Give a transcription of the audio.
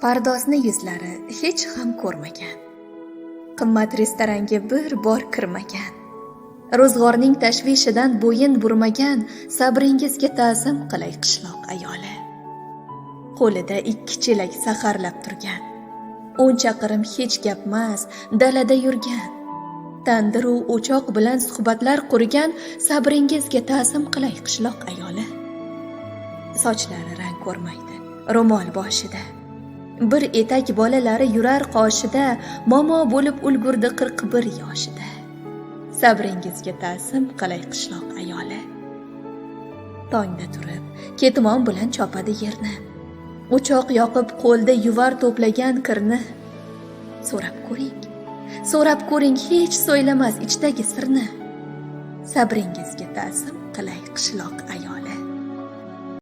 Pardozni yuzlari hech ham ko'rmagan. Qimmat restoranga bir bor kirmagan. Ro'zg'orning tashvishidan bo'yin burmagan, sabringizga ta'zim qilay qishloq ayoli. Qo'lida 2 chelak saharlab turgan. 10 chaqirim hech gapmas, dalada yurgan. Tandiru o'choq bilan suhbatlar qurgan, sabringizga ta'zim qilay qishloq ayoli. Sochlari rang ko'rmaydi, ro'mol boshida. Bir etak bolalari yurar qoshida, momo bo'lib ulgurdi 41 yoshida. Sabringizga ta'zim qilay qishloq ayoli. Tongda turib, ketmon bilan chopadi yerni. O'choq yoqib qo'lda yuvar to'plagan kirni. So'rab ko'ring hech so'ylamas ichdagi sirni. Sabringizga ta'zim qilay qishloq ayoli.